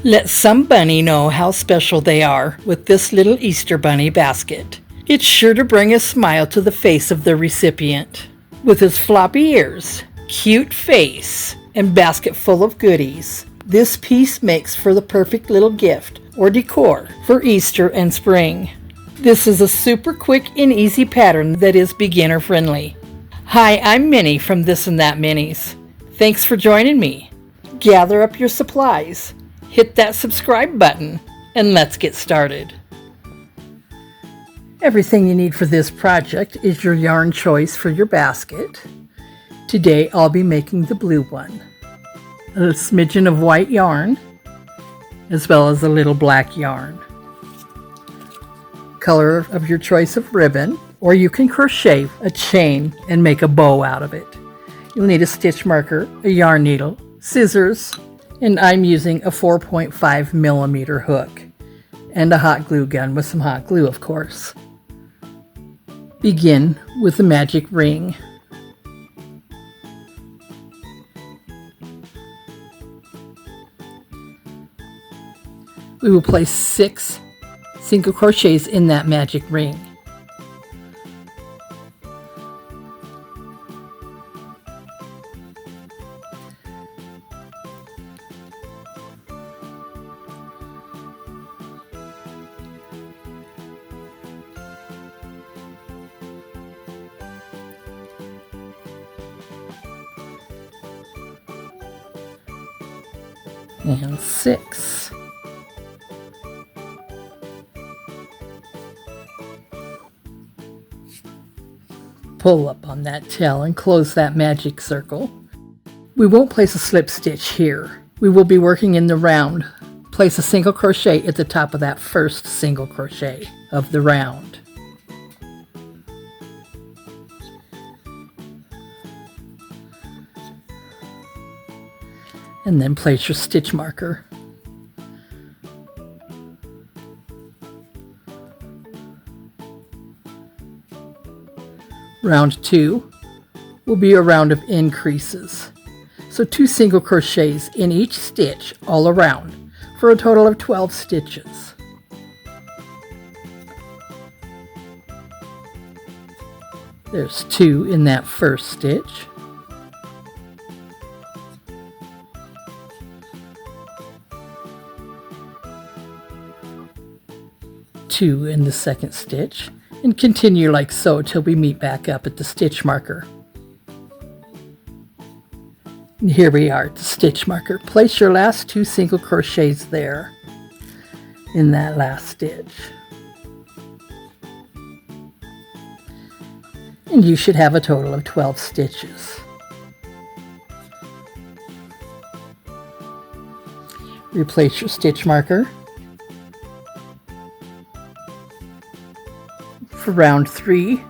Let some bunny know how special they are with this little Easter bunny basket. It's sure to bring a smile to the face of the recipient. With his floppy ears, cute face, and basket full of goodies, this piece makes for the perfect little gift or decor for Easter and spring. This is a super quick and easy pattern that is beginner friendly. Hi, I'm Minnie from This and That Minis. Thanks for joining me. Gather up your supplies, hit that subscribe button, and let's get started. Everything you need for this project is your yarn choice for your basket. Today I'll be making the blue one. A smidgen of white yarn, as well as a little black yarn. Color of your choice of ribbon, or you can crochet a chain and make a bow out of it. You'll need a stitch marker, a yarn needle, scissors, and I'm using a 4.5 millimeter hook, and a hot glue gun with some hot glue, of course. Begin with the magic ring. We will place 6 single crochets in that magic ring. And 6. Pull up on that tail and close that magic circle. We won't place a slip stitch here. We will be working in the round. Place a single crochet at the top of that first single crochet of the round. And then place your stitch marker. Round 2 will be a round of increases. So 2 single crochets in each stitch all around for a total of 12 stitches. There's 2 in that first stitch. Two in the second stitch, and continue like so till we meet back up at the stitch marker. And here we are at the stitch marker. Place your last 2 single crochets there in that last stitch. And you should have a total of 12 stitches. Replace your stitch marker. For round 3,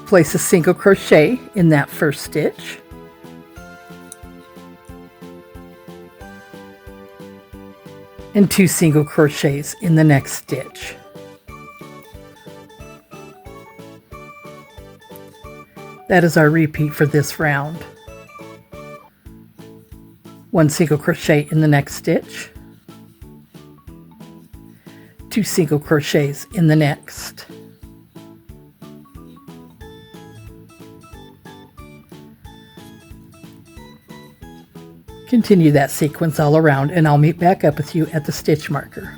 place a single crochet in that first stitch. And 2 single crochets in the next stitch. That is our repeat for this round. 1 single crochet in the next stitch. 2 single crochets in the next. Continue that sequence all around, and I'll meet back up with you at the stitch marker.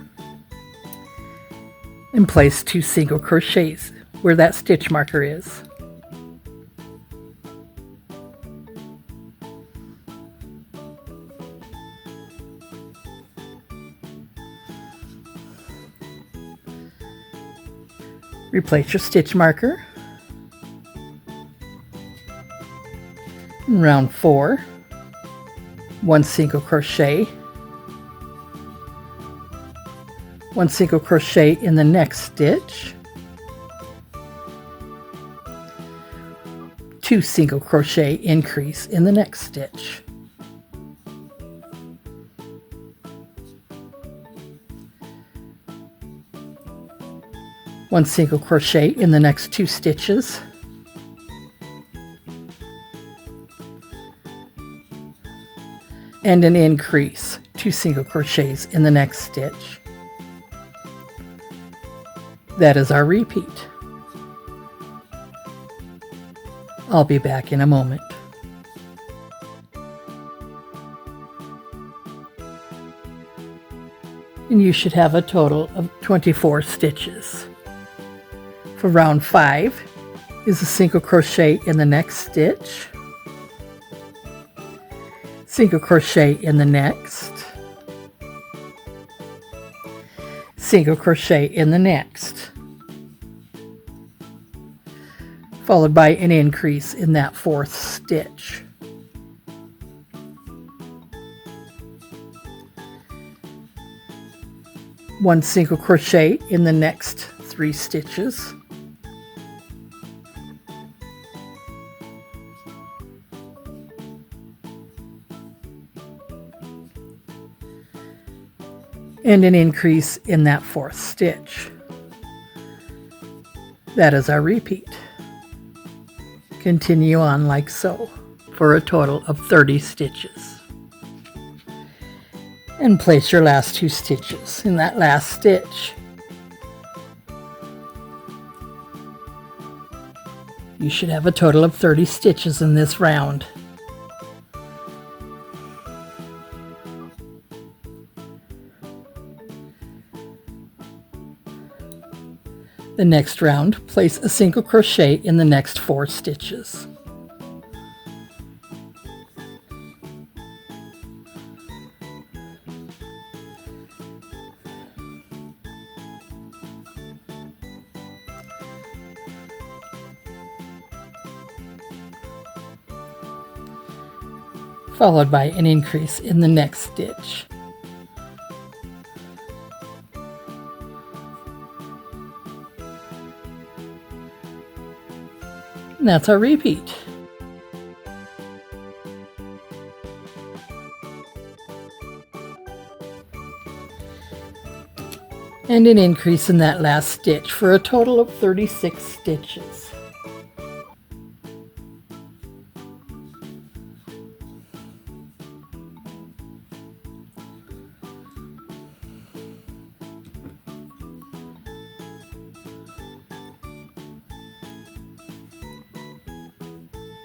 And place 2 single crochets where that stitch marker is. Replace your stitch marker. In round 4, 1 single crochet, 1 single crochet in the next stitch, 2 single crochet increase in the next stitch. One single crochet in the next 2 stitches, and an increase, 2 single crochets in the next stitch. That is our repeat. I'll be back in a moment. And you should have a total of 24 stitches. For round 5 is a single crochet in the next stitch, single crochet in the next, single crochet in the next, followed by an increase in that 4th stitch. One single crochet in the next 3 stitches, and an increase in that 4th stitch. That is our repeat. Continue on like so for a total of 30 stitches. And place your last 2 stitches in that last stitch. You should have a total of 30 stitches in this round. The next round, place a single crochet in the next 4 stitches. Followed by an increase in the next stitch. And that's our repeat. And an increase in that last stitch for a total of 36 stitches.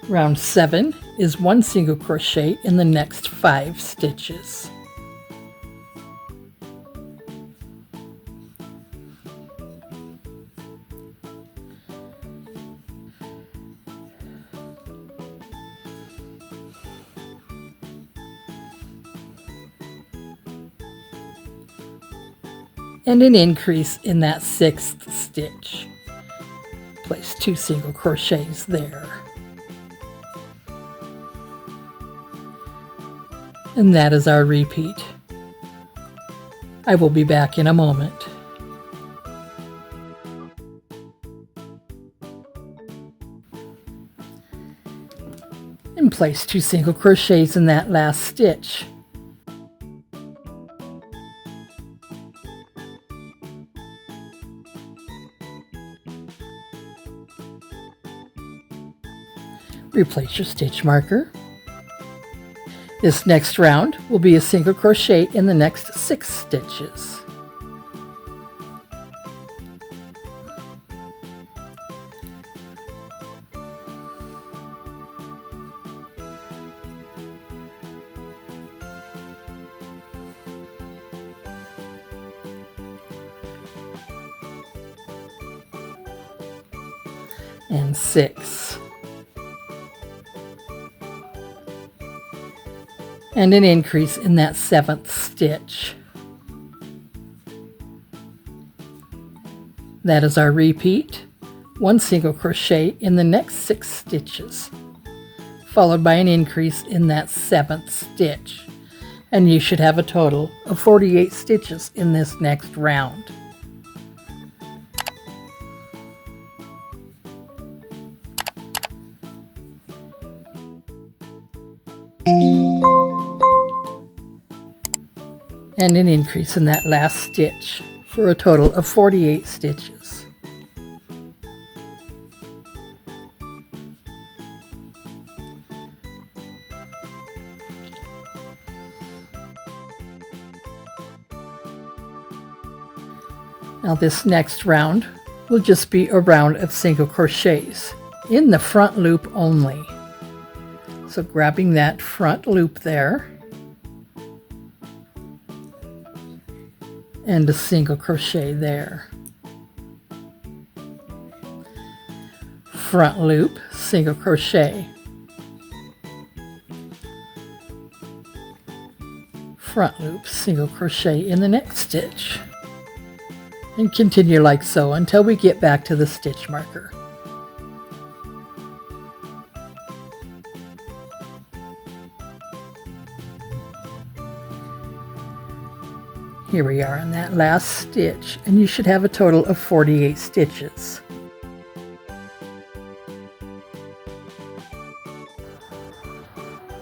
Round 7 is 1 single crochet in the next 5 stitches. And an increase in that 6th stitch. Place 2 single crochets there. And that is our repeat. I will be back in a moment. And place 2 single crochets in that last stitch. Replace your stitch marker. This next round will be a single crochet in the next 6 stitches. And 6. And an increase in that 7th stitch. That is our repeat. 1 single crochet in the next 6 stitches, followed by an increase in that 7th stitch. And you should have a total of 48 stitches in this next round. And an increase in that last stitch for a total of 48 stitches. Now this next round will just be a round of single crochets in the front loop only. So grabbing that front loop there and a single crochet there. Front loop, single crochet. Front loop, single crochet in the next stitch. And continue like so until we get back to the stitch marker. Here we are in that last stitch, and you should have a total of 48 stitches.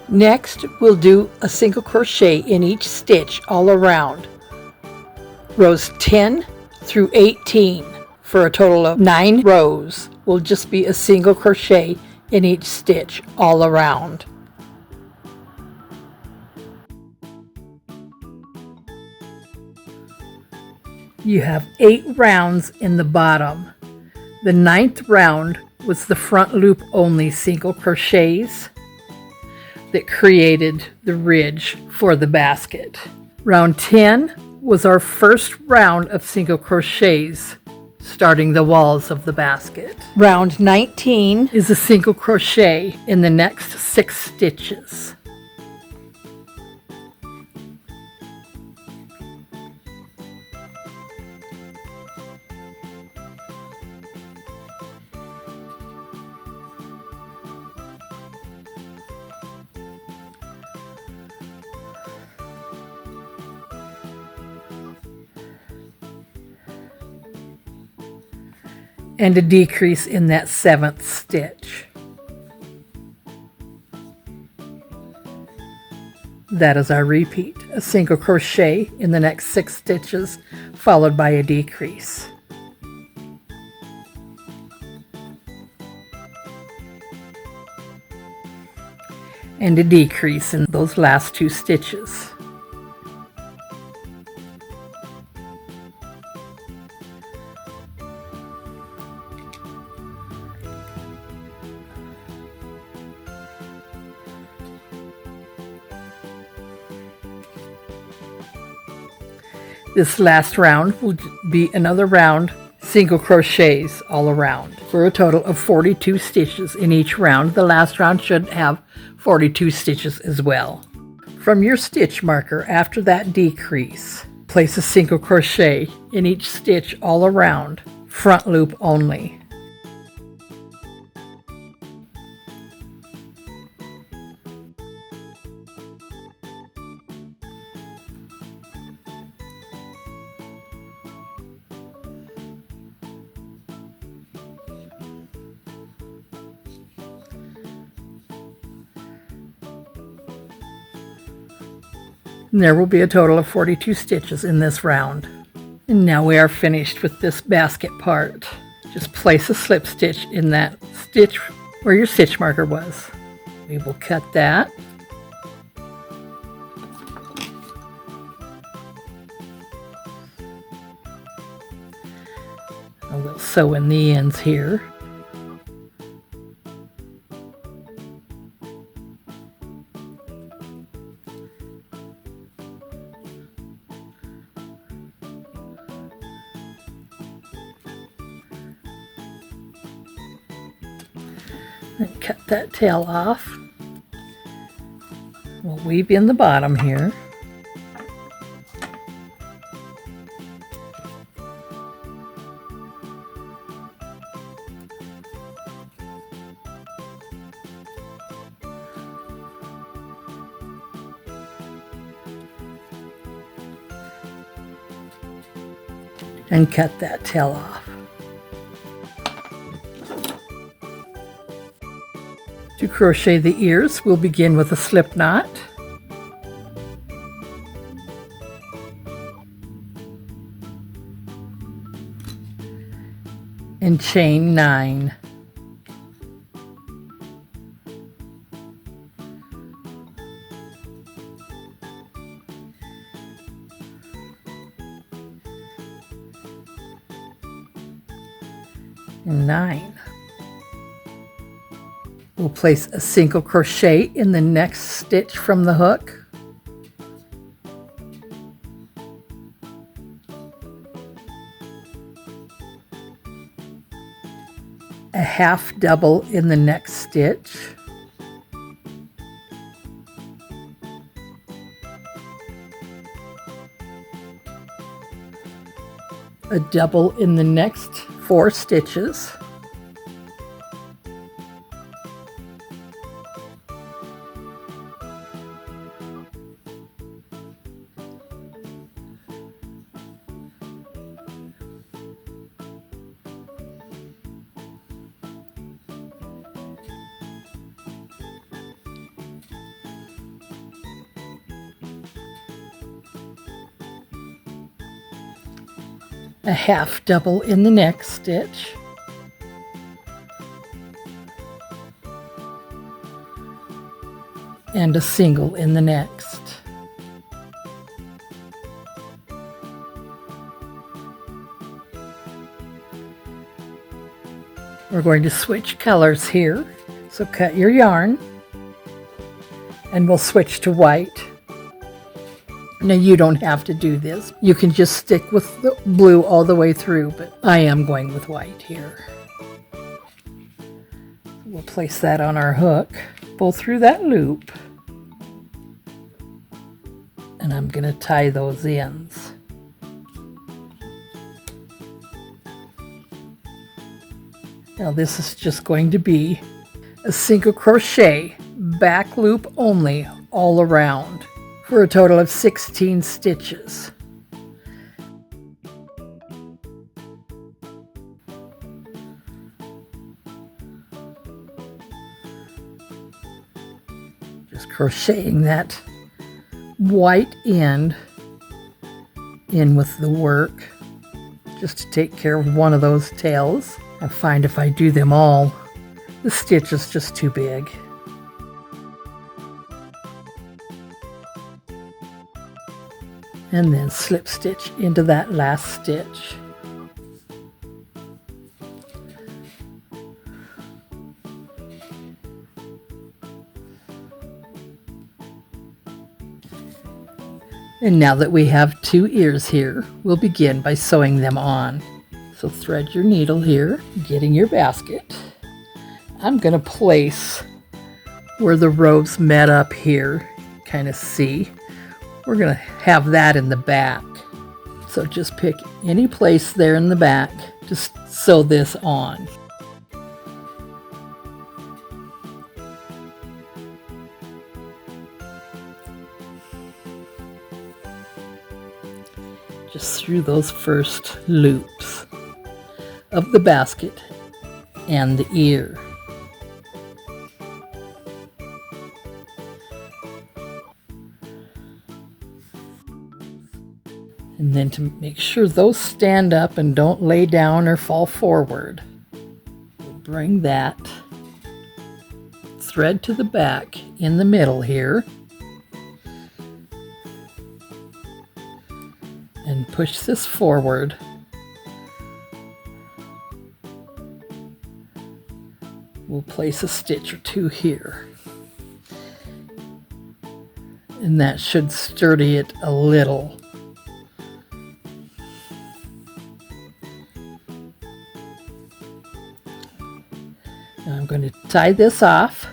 Next, we'll do a single crochet in each stitch all around. Rows 10 through 18 for a total of 9 rows will just be a single crochet in each stitch all around. You have 8 rounds in the bottom. The 9th round was the front loop only single crochets that created the ridge for the basket. Round 10 was our first round of single crochets starting the walls of the basket. Round 19 is a single crochet in the next 6 stitches. And a decrease in that 7th stitch. That is our repeat, a single crochet in the next 6 stitches followed by a decrease. And a decrease in those last 2 stitches. This last round will be another round single crochets all around for a total of 42 stitches in each round. The last round should have 42 stitches as well. From your stitch marker after that decrease, place a single crochet in each stitch all around, front loop only. And there will be a total of 42 stitches in this round. And now we are finished with this basket part. Just place a slip stitch in that stitch where your stitch marker was. We will cut that. And we'll sew in the ends here. And cut that tail off. We'll weave in the bottom here. And cut that tail off. To crochet the ears, we'll begin with a slip knot. And chain 9. and 9. We'll place a single crochet in the next stitch from the hook. A half double in the next stitch. A double in the next 4 stitches. A half double in the next stitch. And a single in the next. We're going to switch colors here, so cut your yarn and we'll switch to white. Now you don't have to do this. You can just stick with the blue all the way through, but I am going with white here. We'll place that on our hook, pull through that loop, and I'm going to tie those ends. Now this is just going to be a single crochet, back loop only, all around, for a total of 16 stitches. Just crocheting that white end in with the work, just to take care of one of those tails. I find if I do them all, the stitch is just too big. And then slip stitch into that last stitch. And now that we have 2 ears here, we'll begin by sewing them on. So thread your needle here, getting your basket. I'm going to place where the rows met up here, kind of see. We're going to have that in the back. So just pick any place there in the back to sew this on. Just through those first loops of the basket and the ear. And then to make sure those stand up and don't lay down or fall forward, we'll bring that thread to the back in the middle here and push this forward. We'll place a stitch or 2 here. And that should sturdy it a little. Now I'm going to tie this off.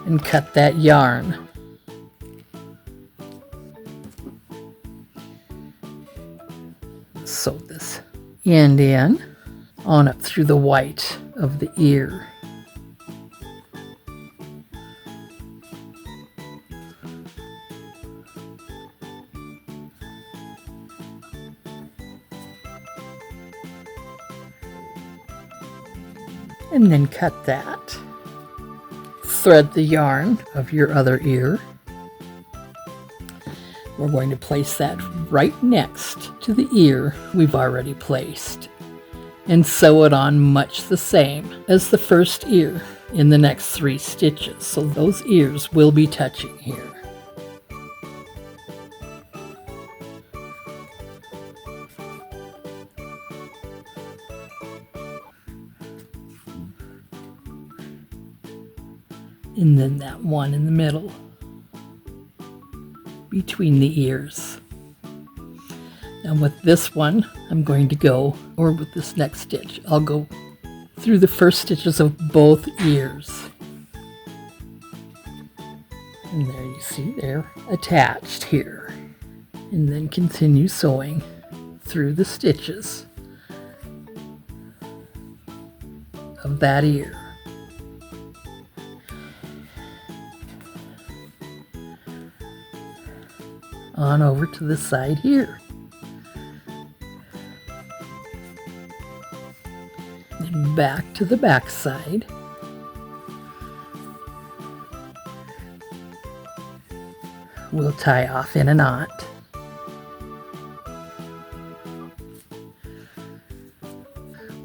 And cut that yarn. Sew this end in on up through the white of the ear. And then cut that. Thread the yarn of your other ear. We're going to place that right next to the ear we've already placed and sew it on much the same as the first ear. in the next 3 stitches, so those ears will be touching here. And then that one in the middle between the ears. And with this one, I'm going to go, or with this next stitch, I'll go through the first stitches of both ears. And there you see they're attached here. And then continue sewing through the stitches of that ear. On over to the side here. Then back to the back side. We'll tie off in a knot.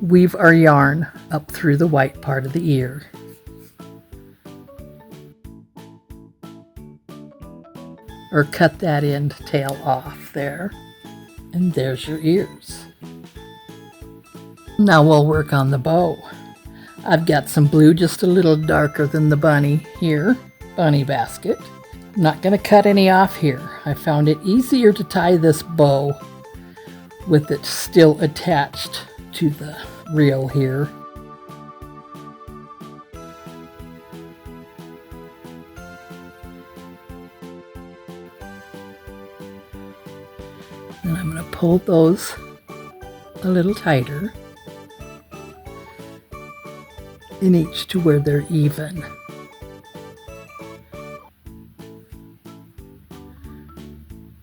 Weave our yarn up through the white part of the ear. Or cut that end tail off there. And there's your ears. Now we'll work on the bow. I've got some blue just a little darker than the bunny here, bunny basket. I'm not going to cut any off here. I found it easier to tie this bow with it still attached to the reel here. And I'm going to pull those a little tighter in each to where they're even.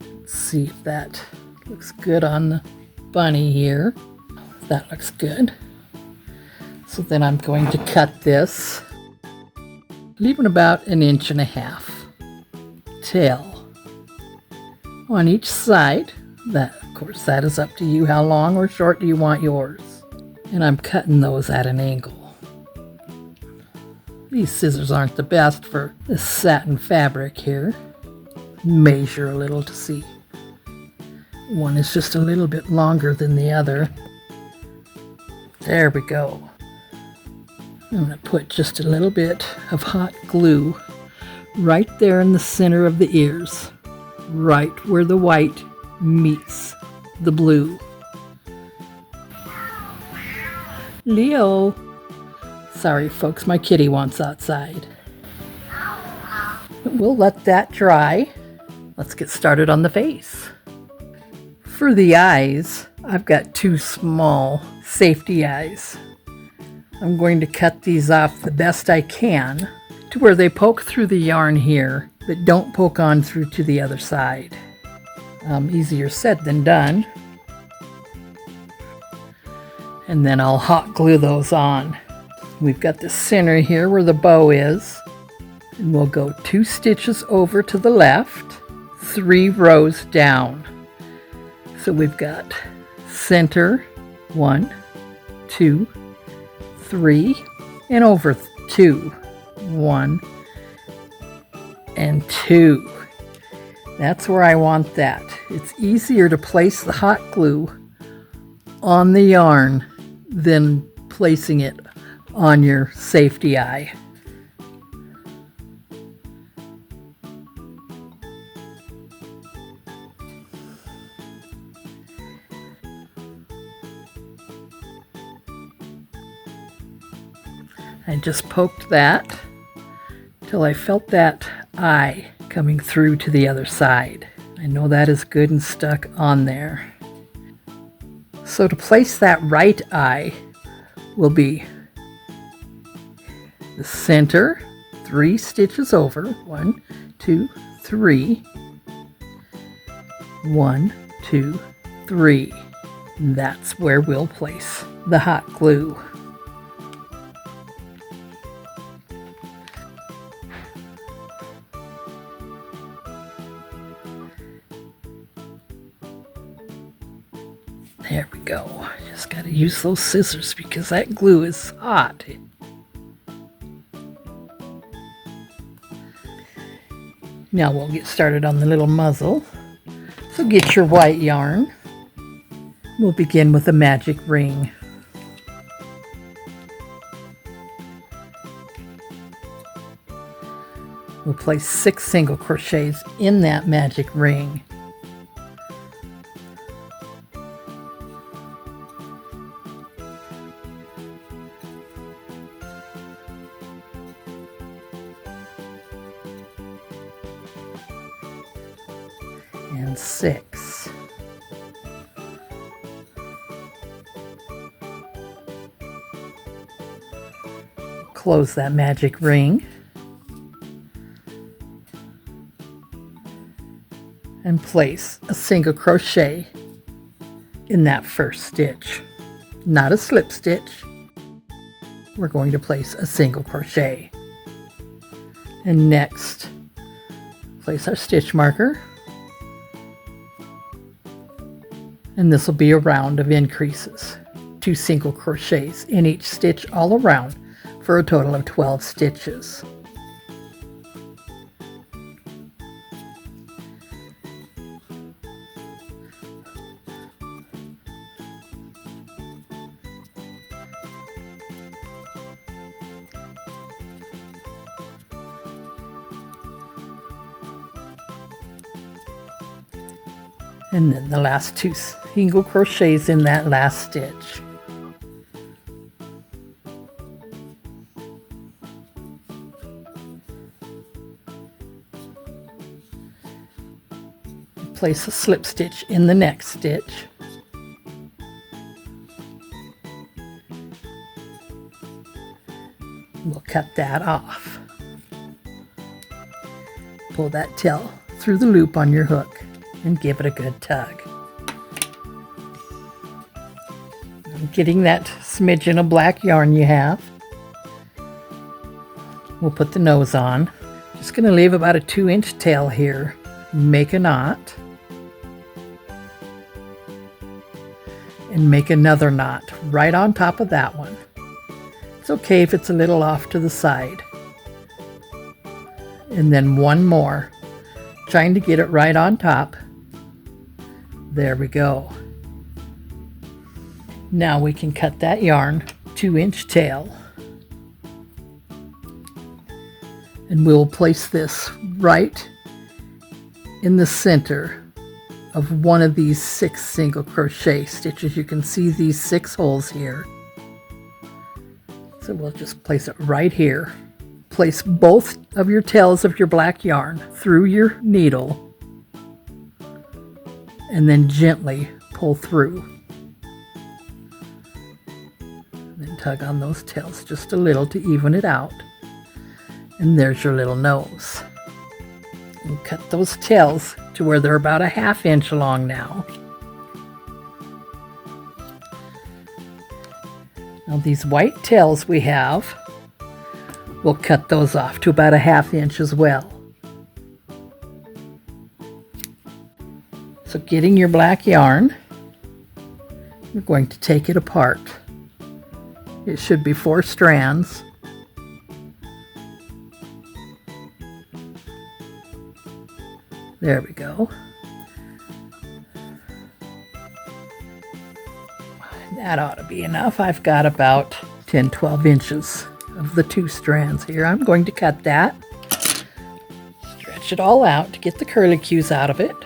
Let's see if that looks good on the bunny here. That looks good. So then I'm going to cut this, leaving about 1.5 inches tail on each side. That, of course, that is up to you. How long or short do you want yours? And I'm cutting those at an angle. These scissors aren't the best for this satin fabric here. Measure a little to see. One is just a little bit longer than the other. There we go. I'm going to put just a little bit of hot glue right there in the center of the ears, right where the white meets the blue. Leo. Sorry folks, my kitty wants outside. We'll let that dry. Let's get started on the face. For the eyes, I've got 2 small safety eyes. I'm going to cut these off the best I can to where they poke through the yarn here, but don't poke on through to the other side. Easier said than done. And then I'll hot glue those on. We've got the center here where the bow is. And we'll go 2 stitches over to the left, 3 rows down. So we've got center, 1, 2, 3, and over 2, 1, and 2. That's where I want that. It's easier to place the hot glue on the yarn than placing it on your safety eye. I just poked that till I felt that eye coming through to the other side. I know that is good and stuck on there. So to place that right eye will be the center, 3 stitches over, 1, 2, 3, 1, 2, 3. That's where we'll place the hot glue. There we go. Just got to use those scissors because that glue is hot. Now we'll get started on the little muzzle. So get your white yarn. We'll begin with a magic ring. We'll place 6 single crochets in that magic ring. And 6. Close that magic ring and place a single crochet in that first stitch. Not a slip stitch. We're going to place a single crochet. And next, place our stitch marker. And this will be a round of increases. 2 single crochets in each stitch all around for a total of 12 stitches. And then the last 2 single crochets in that last stitch. Place a slip stitch in the next stitch. We'll cut that off. Pull that tail through the loop on your hook and give it a good tug. Getting that smidgen of black yarn you have. We'll put the nose on. Just going to leave about a 2-inch tail here. Make a knot. And make another knot right on top of that one. It's okay if it's a little off to the side. And then one more, trying to get it right on top. There we go. Now we can cut that yarn 2-inch tail. And we'll place this right in the center of one of these 6 single crochet stitches. You can see these 6 holes here. So we'll just place it right here. Place both of your tails of your black yarn through your needle and then gently pull through. And then tug on those tails just a little to even it out. And there's your little nose. And cut those tails to where they're about a 1/2 inch long now. Now these white tails we have, we'll cut those off to about a 1/2 inch as well. So getting your black yarn, you're going to take it apart. It should be 4 strands. There we go. That ought to be enough. I've got about 10-12 inches of the 2 strands here. I'm going to cut that. Stretch it all out to get the curlicues out of it.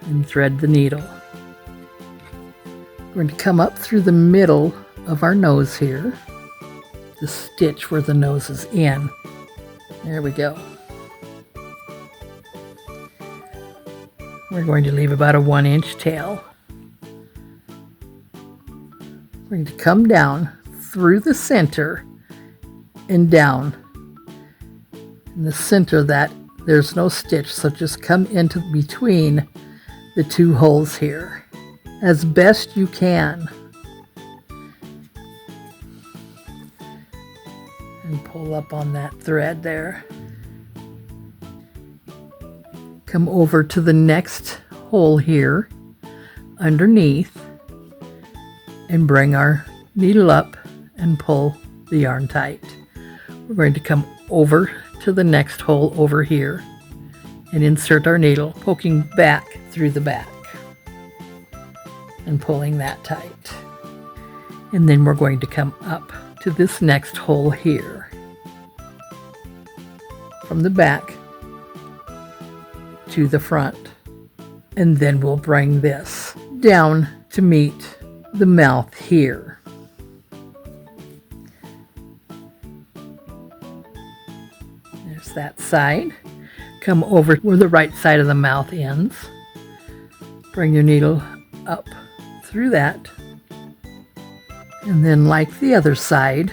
And thread the needle. We're going to come up through the middle of our nose here. The stitch where the nose is in. There we go. We're going to leave about a 1-inch tail. We're going to come down through the center and down. In the center that there's no stitch, so just come into between the 2 holes here as best you can. And pull up on that thread there. Come over to the next hole here underneath and bring our needle up and pull the yarn tight. We're going to come over to the next hole over here and insert our needle, poking back through the back and pulling that tight. And then we're going to come up to this next hole here from the back to the front. And then we'll bring this down to meet the mouth here. There's that side. Come over where the right side of the mouth ends. Bring your needle up through that. And then, like the other side,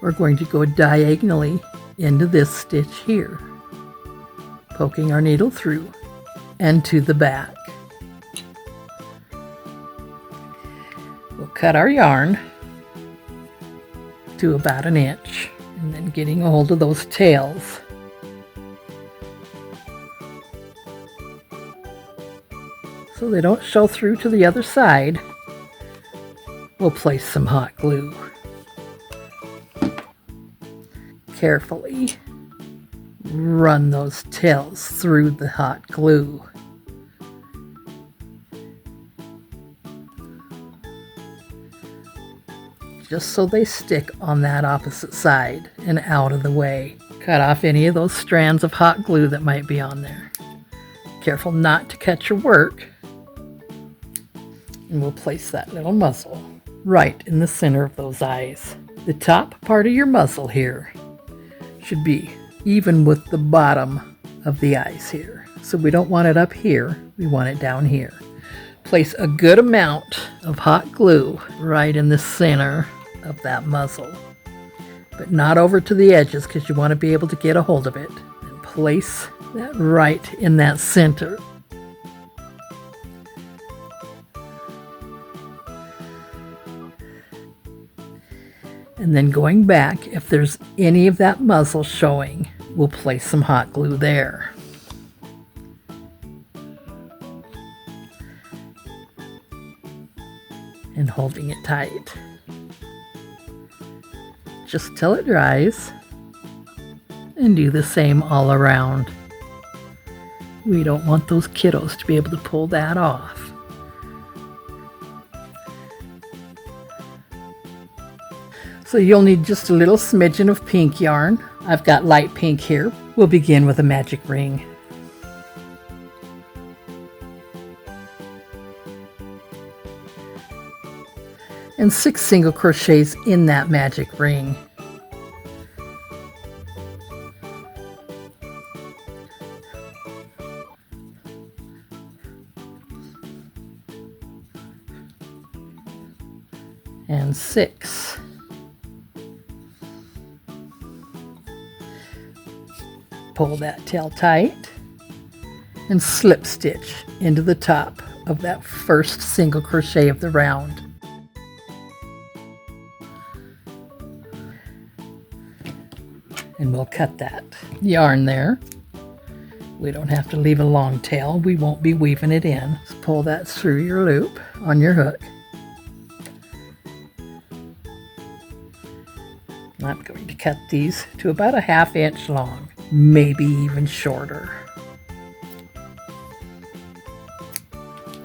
we're going to go diagonally into this stitch here, poking our needle through and to the back. We'll cut our yarn to about 1 inch, and then getting a hold of those tails. So they don't show through to the other side, we'll place some hot glue. Carefully run those tails through the hot glue. Just so they stick on that opposite side and out of the way. Cut off any of those strands of hot glue that might be on there. Careful not to cut your work. And we'll place that little muzzle right in the center of those eyes. The top part of your muzzle here should be even with the bottom of the eyes here. So we don't want it up here, we want it down here. Place a good amount of hot glue right in the center of that muzzle, but not over to the edges because you want to be able to get a hold of it. And place that right in that center. And then going back, if there's any of that muzzle showing, we'll place some hot glue there. And holding it tight. Just till it dries. And do the same all around. We don't want those kiddos to be able to pull that off. So you'll need just a little smidgen of pink yarn. I've got light pink here. We'll begin with a magic ring. And 6 single crochets in that magic ring. And 6. Pull that tail tight and slip stitch into the top of that first single crochet of the round. And we'll cut that yarn there. We don't have to leave a long tail. We won't be weaving it in. Just pull that through your loop on your hook. I'm going to cut these to about a 1/2 inch long, maybe even shorter.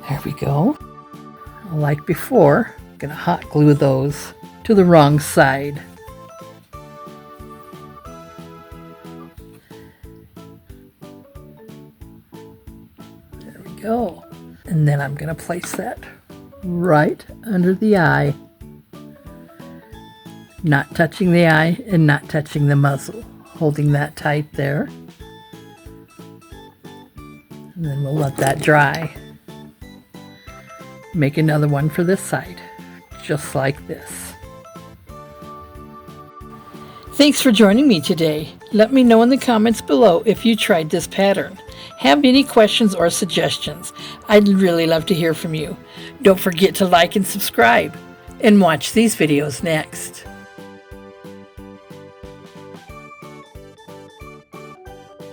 There we go. Like before, I'm going to hot glue those to the wrong side. There we go. And then I'm going to place that right under the eye. Not touching the eye and not touching the muzzle. Holding that tight there. And then we'll let that dry. Make another one for this side, just like this. Thanks for joining me today. Let me know in the comments below if you tried this pattern. Have any questions or suggestions? I'd really love to hear from you. Don't forget to like and subscribe, and watch these videos next.